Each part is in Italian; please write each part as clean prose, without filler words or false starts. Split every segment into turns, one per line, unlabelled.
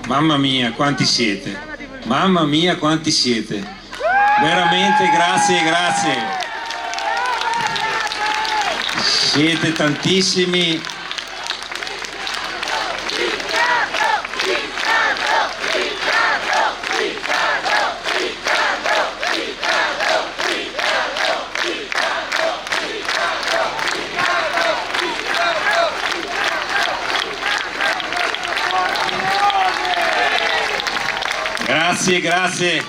Mamma mia, quanti siete! Mamma mia, quanti siete! Veramente grazie, grazie! Siete tantissimi. Grazie, grazie.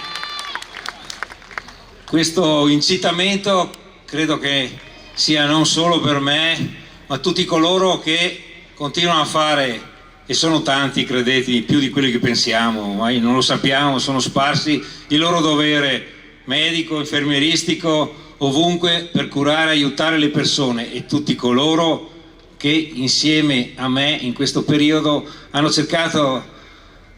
Questo incitamento credo che sia non solo per me, ma tutti coloro che continuano a fare, e sono tanti, credetemi, più di quelli che pensiamo, ma non lo sappiamo, sono sparsi, il loro dovere medico, infermieristico, ovunque, per curare e aiutare le persone, e tutti coloro che insieme a me in questo periodo hanno cercato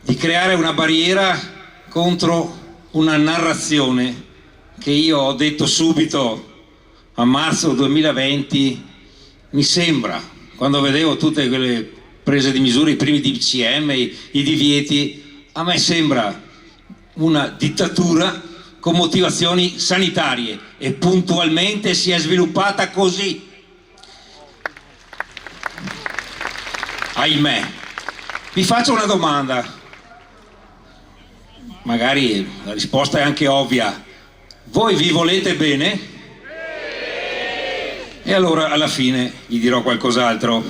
di creare una barriera contro una narrazione che io ho detto subito a marzo 2020, mi sembra, quando vedevo tutte quelle prese di misure, i primi DPCM, i divieti, a me sembra una dittatura con motivazioni sanitarie, e puntualmente si è sviluppata così. Ahimè. Vi faccio una domanda, magari la risposta è anche ovvia: voi vi volete bene? E allora alla fine vi dirò qualcos'altro.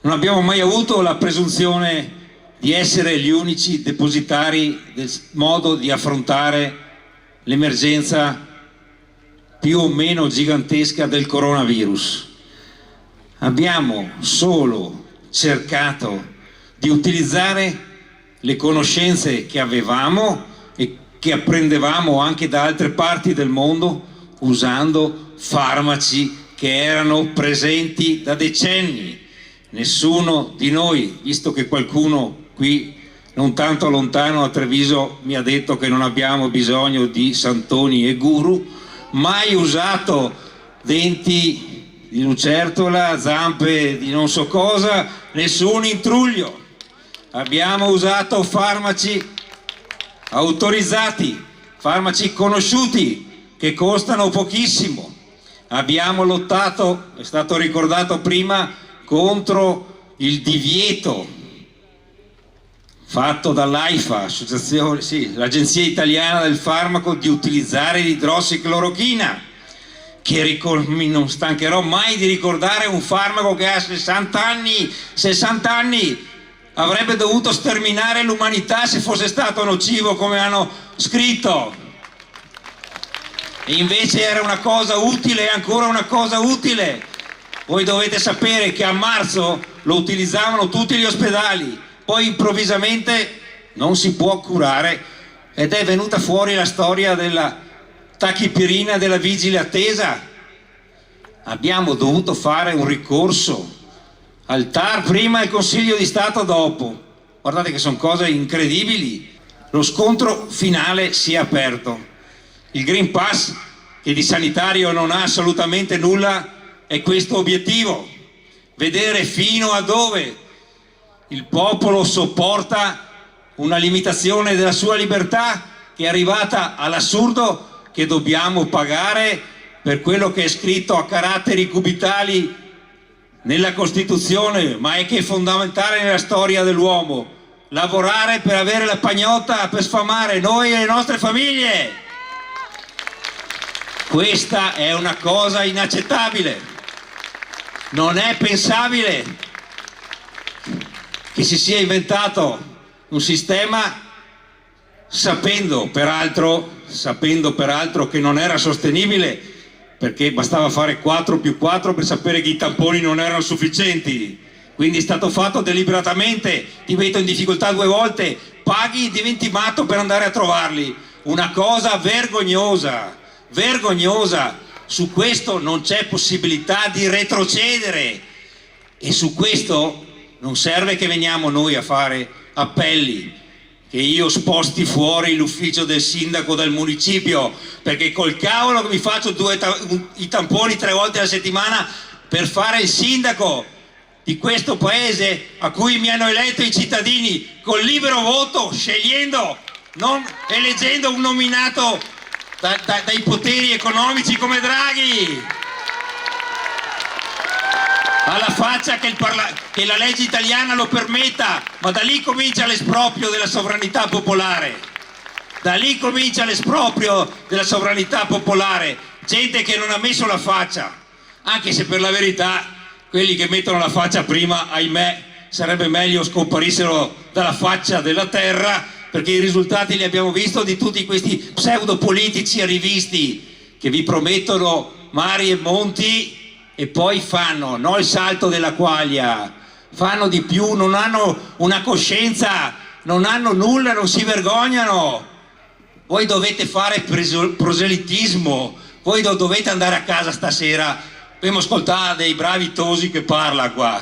Non abbiamo mai avuto la presunzione di essere gli unici depositari del modo di affrontare l'emergenza più o meno gigantesca del coronavirus. Abbiamo solo cercato di utilizzare le conoscenze che avevamo e che apprendevamo anche da altre parti del mondo, usando farmaci che erano presenti da decenni. Nessuno di noi, visto che qualcuno qui non tanto lontano a Treviso mi ha detto che non abbiamo bisogno di santoni e guru, mai usato denti di lucertola, zampe di non so cosa, nessun intruglio. Abbiamo usato farmaci autorizzati, farmaci conosciuti che costano pochissimo. Abbiamo lottato, è stato ricordato prima, contro il divieto fatto dall'AIFA, l'Agenzia Italiana del Farmaco, di utilizzare l'idrossiclorochina, che non stancherò mai di ricordare, un farmaco che ha 60 anni, avrebbe dovuto sterminare l'umanità se fosse stato nocivo, come hanno scritto, e invece era una cosa utile, è ancora una cosa utile. Voi dovete sapere che a marzo lo utilizzavano tutti gli ospedali, poi improvvisamente non si può curare, ed è venuta fuori la storia della tachipirina, della vigile attesa. Abbiamo dovuto fare un ricorso al TAR prima e al Consiglio di Stato dopo. Guardate che sono cose incredibili. Lo scontro finale si è aperto. Il Green Pass, che di sanitario non ha assolutamente nulla, è questo obiettivo: vedere fino a dove il popolo sopporta una limitazione della sua libertà, che è arrivata all'assurdo che dobbiamo pagare per quello che è scritto a caratteri cubitali nella Costituzione, ma è che è fondamentale nella storia dell'uomo: lavorare per avere la pagnotta per sfamare noi e le nostre famiglie. Questa è una cosa inaccettabile. Non è pensabile che si sia inventato un sistema sapendo peraltro che non era sostenibile, perché bastava fare 4 più 4 per sapere che i tamponi non erano sufficienti. Quindi è stato fatto deliberatamente: ti metto in difficoltà 2 volte, paghi, diventi matto per andare a trovarli. Una cosa vergognosa, vergognosa. Su questo non c'è possibilità di retrocedere, e su questo non serve che veniamo noi a fare appelli, che io sposti fuori l'ufficio del sindaco dal municipio, perché col cavolo che mi faccio i tamponi 3 volte alla settimana per fare il sindaco. di questo paese a cui mi hanno eletto i cittadini col libero voto, scegliendo, non eleggendo un nominato dai poteri economici come Draghi. Alla faccia che la legge italiana lo permetta, ma da lì comincia l'esproprio della sovranità popolare. Da lì comincia l'esproprio della sovranità popolare. Gente che non ha messo la faccia, anche se per la verità quelli che mettono la faccia prima, ahimè, sarebbe meglio scomparissero dalla faccia della terra, perché i risultati li abbiamo visti di tutti questi pseudopolitici arrivisti che vi promettono mari e monti e poi fanno, no, il salto della quaglia, fanno di più, non hanno una coscienza, non hanno nulla, non si vergognano. Voi dovete fare proselitismo, voi dovete andare a casa stasera, abbiamo ascoltato dei bravi Tosi che parla qua,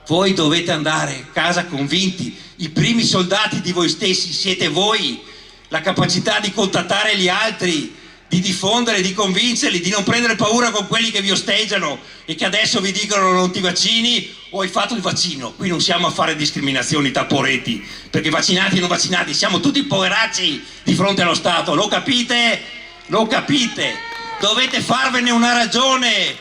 voi dovete andare a casa convinti, i primi soldati di voi stessi siete voi, la capacità di contattare gli altri, di diffondere, di convincerli, di non prendere paura con quelli che vi osteggiano e che adesso vi dicono non ti vaccini o hai fatto il vaccino. Qui non siamo a fare discriminazioni tra poretti, perché vaccinati e non vaccinati siamo tutti poveracci di fronte allo Stato, lo capite? Lo capite? Dovete farvene una ragione,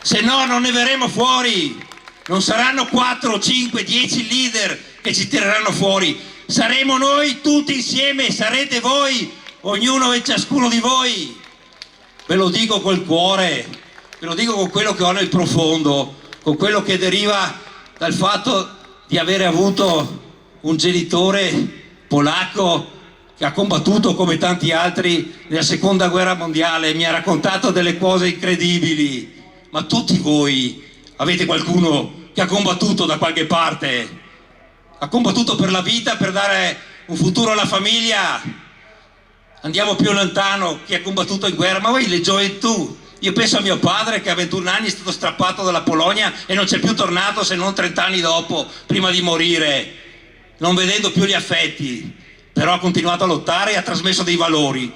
se no non ne verremo fuori. Non saranno 4, 5, 10 leader che ci tireranno fuori, saremo noi tutti insieme, sarete voi, ognuno e ciascuno di voi. Ve lo dico col cuore, ve lo dico con quello che ho nel profondo, con quello che deriva dal fatto di avere avuto un genitore polacco che ha combattuto come tanti altri nella seconda guerra mondiale, mi ha raccontato delle cose incredibili. Ma tutti voi avete qualcuno che ha combattuto da qualche parte, ha combattuto per la vita, per dare un futuro alla famiglia. Andiamo più lontano, chi ha combattuto in guerra, ma voi le gioventù, io penso a mio padre che a 21 anni è stato strappato dalla Polonia e non c'è più tornato se non 30 anni dopo, prima di morire, non vedendo più gli affetti, però ha continuato a lottare e ha trasmesso dei valori.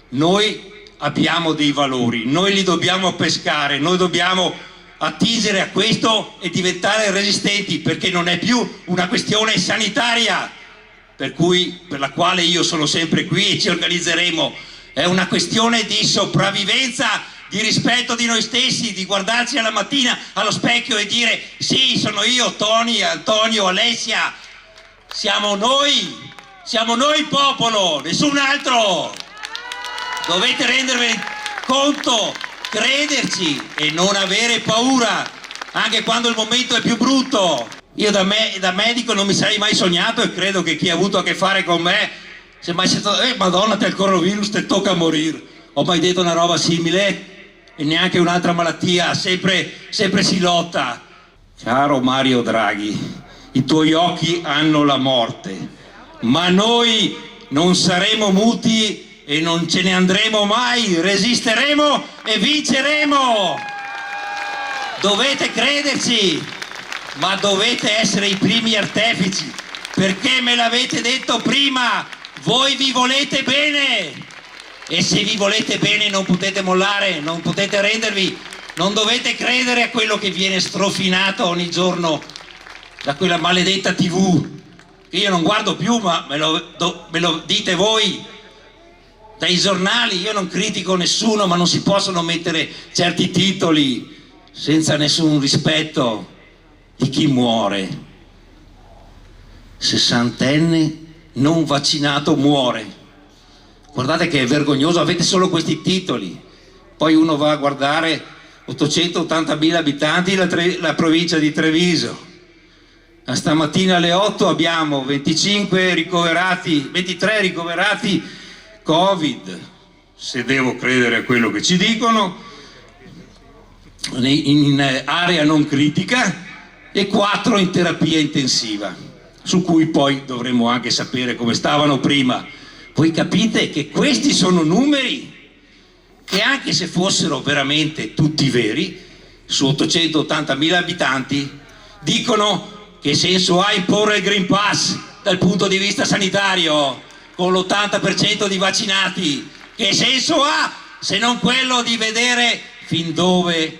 Noi abbiamo dei valori, noi li dobbiamo pescare, noi dobbiamo attingere a questo e diventare resistenti, perché non è più una questione sanitaria, per la quale io sono sempre qui e ci organizzeremo, è una questione di sopravvivenza, di rispetto di noi stessi, di guardarci alla mattina allo specchio e dire sì, sono io, Tony, Antonio, Alessia, siamo noi popolo, nessun altro. Dovete rendervi conto, crederci e non avere paura, anche quando il momento è più brutto. Io da medico non mi sarei mai sognato e credo che chi ha avuto a che fare con me se mai stato, madonna, te il coronavirus, te tocca morire. Ho mai detto una roba simile? E neanche un'altra malattia, sempre si lotta. Caro Mario Draghi, i tuoi occhi hanno la morte, ma noi non saremo muti e non ce ne andremo mai, resisteremo e vinceremo. Dovete crederci, ma dovete essere i primi artefici, perché me l'avete detto prima, voi vi volete bene e se vi volete bene non potete mollare, non potete arrendervi, non dovete credere a quello che viene strofinato ogni giorno da quella maledetta TV che io non guardo più, ma me lo dite voi, dai giornali. Io non critico nessuno, ma non si possono mettere certi titoli senza nessun rispetto di chi muore. 60enne non vaccinato muore. Guardate che è vergognoso, avete solo questi titoli, poi uno va a guardare 880.000 abitanti la provincia di Treviso. Stamattina alle 8 abbiamo 23 ricoverati Covid, se devo credere a quello che ci dicono, in area non critica, e 4 in terapia intensiva, su cui poi dovremmo anche sapere come stavano prima. Voi capite che questi sono numeri che, anche se fossero veramente tutti veri, su 880.000 abitanti, dicono che senso ha imporre il Green Pass dal punto di vista sanitario con l'80% di vaccinati? Che senso ha se non quello di vedere fin dove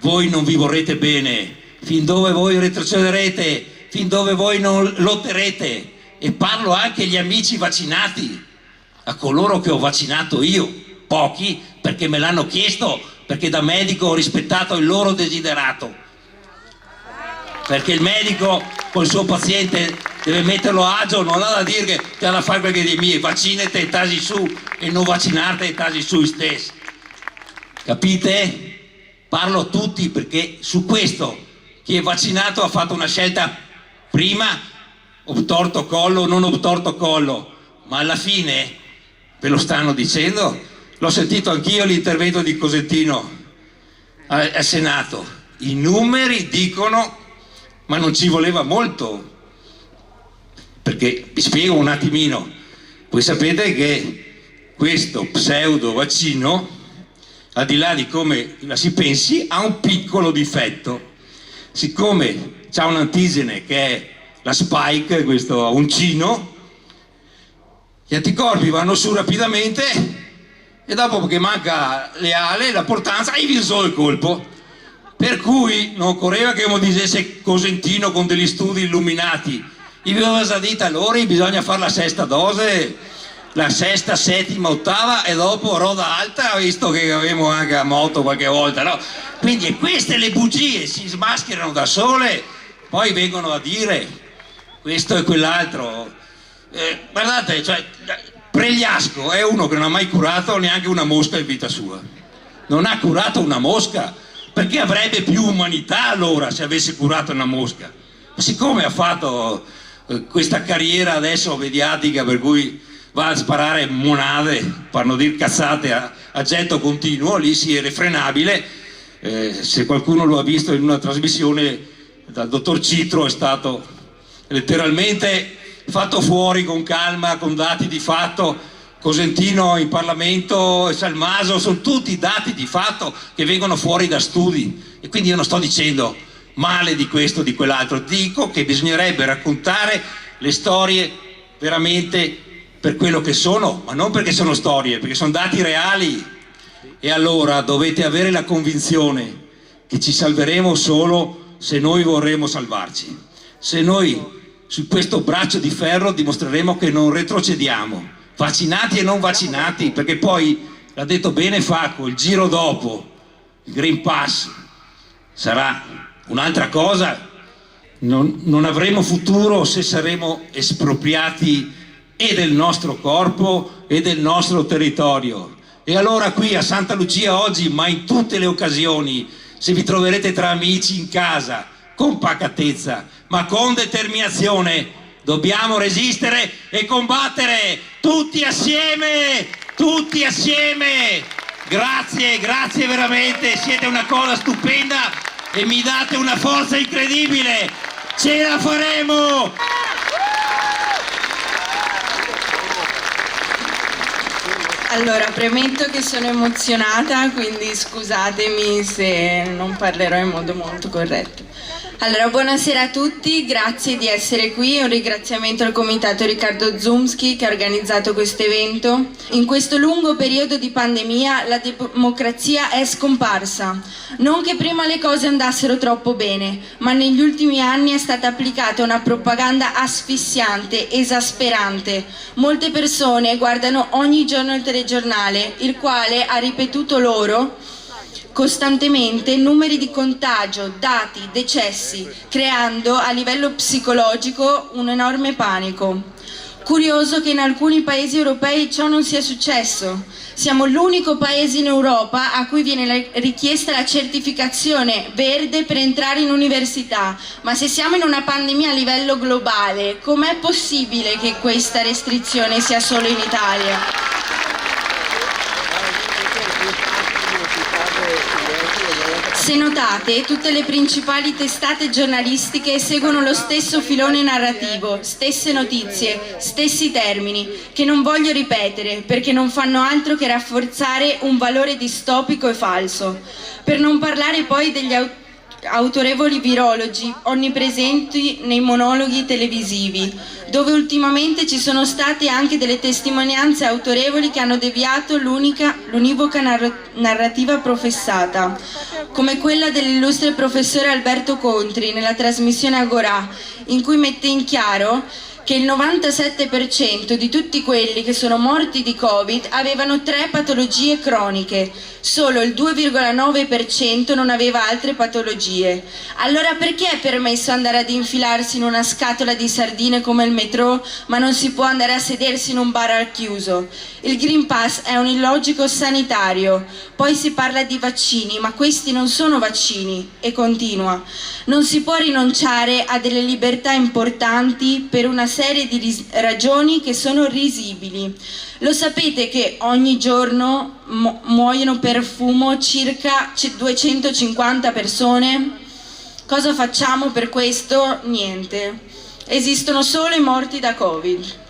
voi non vi vorrete bene, fin dove voi retrocederete, fin dove voi non lotterete. E parlo anche agli amici vaccinati, a coloro che ho vaccinato io, pochi perché me l'hanno chiesto, perché da medico ho rispettato il loro desiderato, perché il medico col suo paziente deve metterlo a agio, non ha da dire che te la fai perché di miei, vaccinate e tasi su e non vaccinate e tasi su stessi, capite? Parlo a tutti, perché su questo chi è vaccinato ha fatto una scelta prima, obtorto collo o non obtorto collo, ma alla fine ve lo stanno dicendo. L'ho sentito anch'io l'intervento di Cosentino al Senato, i numeri dicono, ma non ci voleva molto, perché vi spiego un attimino. Voi sapete che questo pseudo vaccino, al di là di come la si pensi, ha un piccolo difetto. Siccome c'ha un antigene che è la spike, questo uncino, gli anticorpi vanno su rapidamente e dopo che manca le ali, la portanza, hai visto il colpo. Per cui non occorreva che uno dicesse Cosentino con degli studi illuminati. Gli aveva già detto allora bisogna fare la sesta dose, la sesta, settima, ottava e dopo roda alta, visto che avevo anche a moto qualche volta, no? Quindi queste le bugie si smascherano da sole, poi vengono a dire questo e quell'altro. Guardate, cioè, Pregliasco è uno che non ha mai curato neanche una mosca in vita sua, non ha curato una mosca, perché avrebbe più umanità allora se avesse curato una mosca. Ma siccome ha fatto questa carriera adesso mediatica per cui va a sparare monade, per non dire cazzate a getto continuo, lì si è irrefrenabile. Se qualcuno lo ha visto in una trasmissione dal dottor Citro, è stato letteralmente fatto fuori con calma, con dati di fatto. Cosentino in Parlamento e Salmaso sono tutti dati di fatto che vengono fuori da studi, e quindi io non sto dicendo male di questo o di quell'altro, dico che bisognerebbe raccontare le storie veramente per quello che sono, ma non perché sono storie, perché sono dati reali. E allora dovete avere la convinzione che ci salveremo solo se noi vorremmo salvarci, se noi su questo braccio di ferro dimostreremo che non retrocediamo, vaccinati e non vaccinati, perché poi, l'ha detto bene Facco, il giro dopo, il Green Pass, sarà un'altra cosa. Non avremo futuro se saremo espropriati e del nostro corpo e del nostro territorio. E allora qui a Santa Lucia oggi, ma in tutte le occasioni, se vi troverete tra amici in casa, con pacatezza, ma con determinazione, dobbiamo resistere e combattere tutti assieme, tutti assieme. Grazie, grazie veramente, siete una cosa stupenda e mi date una forza incredibile. Ce la faremo!
Allora, premetto che sono emozionata, quindi scusatemi se non parlerò in modo molto corretto. Allora, buonasera a tutti, grazie di essere qui, un ringraziamento al comitato Riccardo Zumschi che ha organizzato questo evento. In questo lungo periodo di pandemia la democrazia è scomparsa. Non che prima le cose andassero troppo bene, ma negli ultimi anni è stata applicata una propaganda asfissiante, esasperante. Molte persone guardano ogni giorno il telegiornale, il quale ha ripetuto loro costantemente numeri di contagio, dati, decessi, creando a livello psicologico un enorme panico. Curioso che in alcuni paesi europei ciò non sia successo. Siamo l'unico paese in Europa a cui viene richiesta la certificazione verde per entrare in università, ma se siamo in una pandemia a livello globale, com'è possibile che questa restrizione sia solo in Italia? Se notate, tutte le principali testate giornalistiche seguono lo stesso filone narrativo, stesse notizie, stessi termini, che non voglio ripetere perché non fanno altro che rafforzare un valore distopico e falso. Per non parlare poi degli autorevoli virologi onnipresenti nei monologhi televisivi, dove ultimamente ci sono state anche delle testimonianze autorevoli che hanno deviato l'univoca narrativa professata, come quella dell'illustre professore Alberto Contri nella trasmissione Agorà, in cui mette in chiaro che il 97% di tutti quelli che sono morti di Covid avevano 3 patologie croniche, solo il 2,9% non aveva altre patologie. Allora perché è permesso andare ad infilarsi in una scatola di sardine come il metro, ma non si può andare a sedersi in un bar al chiuso? Il Green Pass è un illogico sanitario. Poi si parla di vaccini, ma questi non sono vaccini. E continua. Non si può rinunciare a delle libertà importanti per una serie di ragioni che sono risibili. Lo sapete che ogni giorno muoiono per fumo circa 250 persone? Cosa facciamo per questo? Niente. Esistono solo i morti da Covid.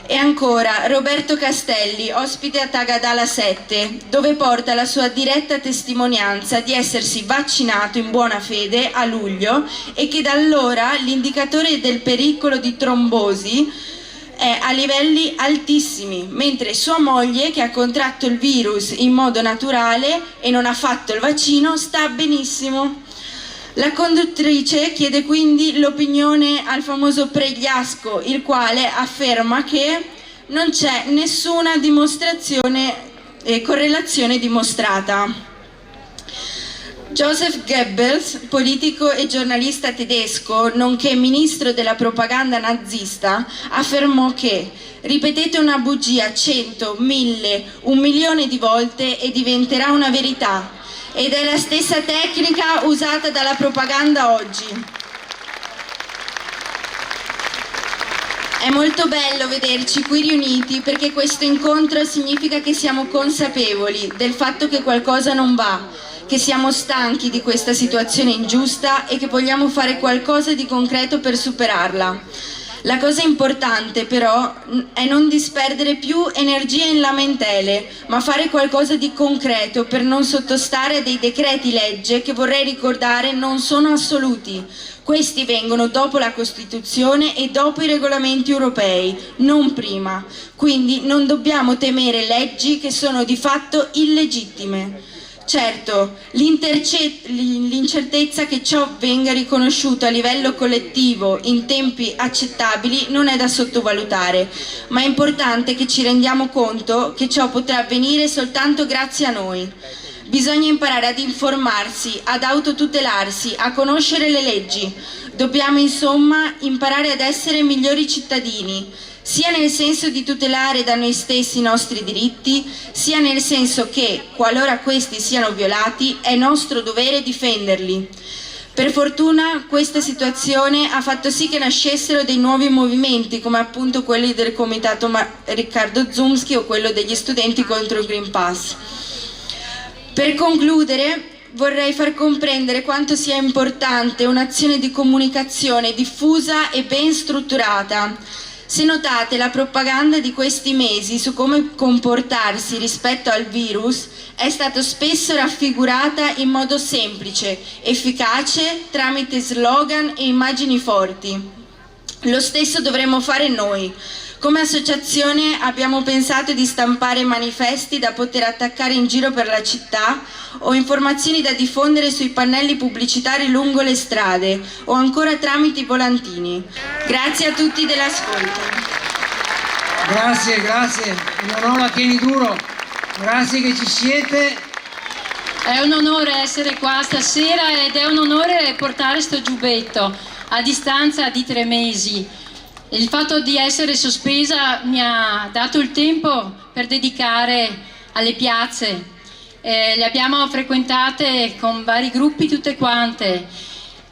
E ancora, Roberto Castelli, ospite a Tagadala 7, dove porta la sua diretta testimonianza di essersi vaccinato in buona fede a luglio e che da allora l'indicatore del pericolo di trombosi è a livelli altissimi, mentre sua moglie, che ha contratto il virus in modo naturale e non ha fatto il vaccino, sta benissimo. La conduttrice chiede quindi l'opinione al famoso Pregliasco, il quale afferma che non c'è nessuna correlazione dimostrata. Joseph Goebbels, politico e giornalista tedesco, nonché ministro della propaganda nazista, affermò che ripetete una bugia 100, 1000, 1 milione di volte e diventerà una verità. Ed è la stessa tecnica usata dalla propaganda oggi. È molto bello vederci qui riuniti perché questo incontro significa che siamo consapevoli del fatto che qualcosa non va, che siamo stanchi di questa situazione ingiusta e che vogliamo fare qualcosa di concreto per superarla. La cosa importante però è non disperdere più energia in lamentele, ma fare qualcosa di concreto per non sottostare a dei decreti legge che, vorrei ricordare, non sono assoluti. Questi vengono dopo la Costituzione e dopo i regolamenti europei, non prima. Quindi non dobbiamo temere leggi che sono di fatto illegittime. Certo, l'incertezza che ciò venga riconosciuto a livello collettivo in tempi accettabili non è da sottovalutare, ma è importante che ci rendiamo conto che ciò potrà avvenire soltanto grazie a noi. Bisogna imparare ad informarsi, ad autotutelarsi, a conoscere le leggi. Dobbiamo insomma imparare ad essere migliori cittadini, sia nel senso di tutelare da noi stessi i nostri diritti, sia nel senso che, qualora questi siano violati, è nostro dovere difenderli. Per fortuna questa situazione ha fatto sì che nascessero dei nuovi movimenti, come appunto quelli del comitato Riccardo Zumski o quello degli studenti contro il Green Pass. Per concludere, vorrei far comprendere quanto sia importante un'azione di comunicazione diffusa e ben strutturata. Se notate, la propaganda di questi mesi su come comportarsi rispetto al virus è stata spesso raffigurata in modo semplice, efficace, tramite slogan e immagini forti. Lo stesso dovremmo fare noi. Come associazione abbiamo pensato di stampare manifesti da poter attaccare in giro per la città o informazioni da diffondere sui pannelli pubblicitari lungo le strade o ancora tramite i volantini. Grazie a tutti dell'ascolto.
Grazie, non ho la tieni duro, grazie che ci siete.
È un onore essere qua stasera ed è un onore portare sto giubbetto a distanza di 3 mesi. Il fatto di essere sospesa mi ha dato il tempo per dedicare alle piazze. Le abbiamo frequentate con vari gruppi tutte quante.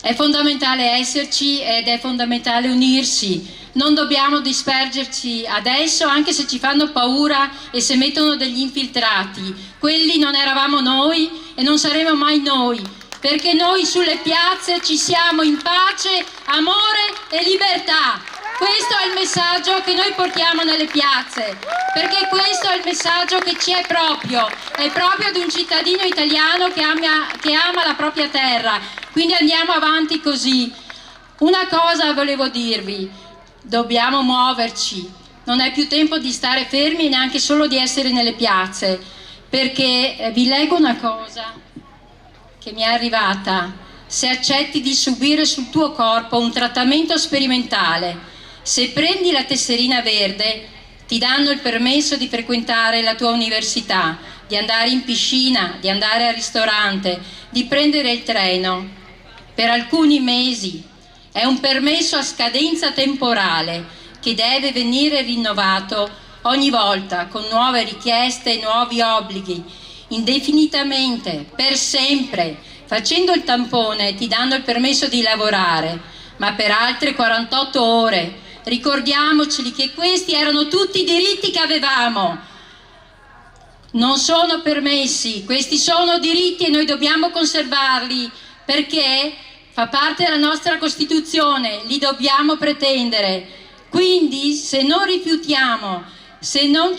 È fondamentale esserci ed è fondamentale unirsi. Non dobbiamo dispergerci adesso, anche se ci fanno paura e se mettono degli infiltrati. Quelli non eravamo noi e non saremo mai noi, perché noi sulle piazze ci siamo in pace, amore e libertà. questo è il messaggio che noi portiamo nelle piazze, perché questo è il messaggio che ci è proprio di un cittadino italiano che ama la propria terra. Quindi andiamo avanti così. Una cosa volevo dirvi: dobbiamo muoverci, non è più tempo di stare fermi e neanche solo di essere nelle piazze, perché vi leggo una cosa che mi è arrivata: se accetti di subire sul tuo corpo un trattamento sperimentale, se prendi la tesserina verde, ti danno il permesso di frequentare la tua università, di andare in piscina, di andare al ristorante, di prendere il treno per alcuni mesi. È un permesso a scadenza temporale che deve venire rinnovato ogni volta con nuove richieste e nuovi obblighi, indefinitamente, per sempre. Facendo il tampone ti danno il permesso di lavorare, ma per altre 48 ore. Ricordiamoceli che questi erano tutti i diritti che avevamo. Non sono permessi, questi sono diritti e noi dobbiamo conservarli, perché fa parte della nostra Costituzione, li dobbiamo pretendere. Quindi se non rifiutiamo, se non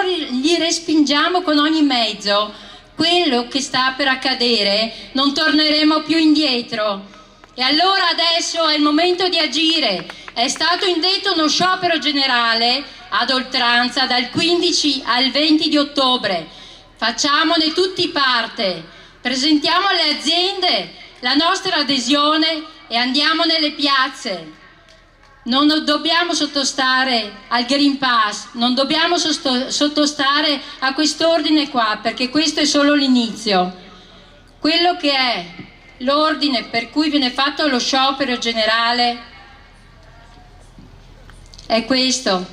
li respingiamo con ogni mezzo, quello che sta per accadere, non torneremo più indietro. E allora adesso è il momento di agire. È stato indetto uno sciopero generale ad oltranza dal 15 al 20 di ottobre. Facciamone tutti parte, presentiamo alle aziende la nostra adesione e andiamo nelle piazze. Non dobbiamo sottostare al Green Pass, non dobbiamo sottostare a quest'ordine qua, perché questo è solo l'inizio. Quello che è l'ordine per cui viene fatto lo sciopero generale è questo: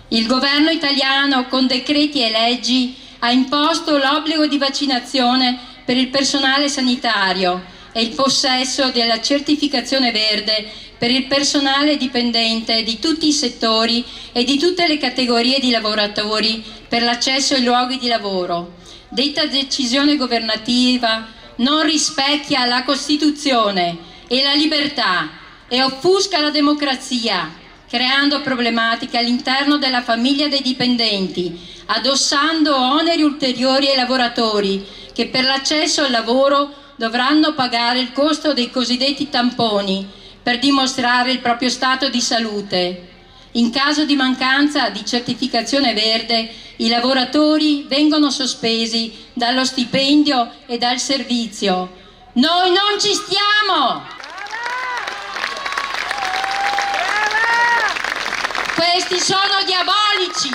il governo italiano con decreti e leggi ha imposto l'obbligo di vaccinazione per il personale sanitario e il possesso della certificazione verde per il personale dipendente di tutti i settori e di tutte le categorie di lavoratori per l'accesso ai luoghi di lavoro. Detta decisione governativa non rispecchia la Costituzione e la libertà e offusca la democrazia, creando problematiche all'interno della famiglia dei dipendenti, addossando oneri ulteriori ai lavoratori che per l'accesso al lavoro dovranno pagare il costo dei cosiddetti tamponi per dimostrare il proprio stato di salute. In caso di mancanza di certificazione verde, i lavoratori vengono sospesi dallo stipendio e dal servizio. Noi non ci stiamo! Questi sono diabolici,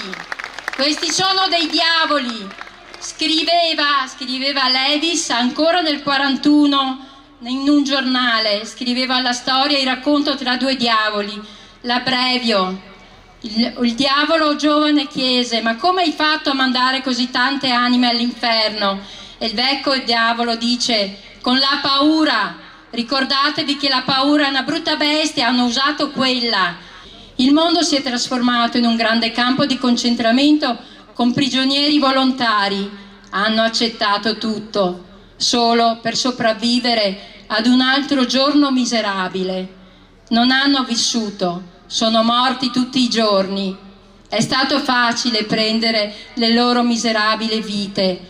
questi sono dei diavoli. Scriveva Levis ancora nel 41 in un giornale, scriveva la storia, il racconto tra due diavoli. L'abbrevio: il diavolo giovane chiese: ma come hai fatto a mandare così tante anime all'inferno? E il vecchio diavolo dice: con la paura. Ricordatevi che la paura è una brutta bestia, hanno usato quella. Il mondo si è trasformato in un grande campo di concentramento con prigionieri volontari. Hanno accettato tutto solo per sopravvivere ad un altro giorno miserabile. Non hanno vissuto, sono morti tutti i giorni. È stato facile prendere le loro miserabili vite.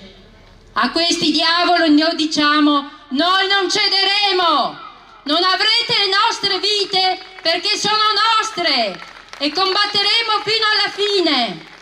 A questi diavoli noi diciamo: noi non cederemo, non avrete le nostre vite perché sono nostre e combatteremo fino alla fine.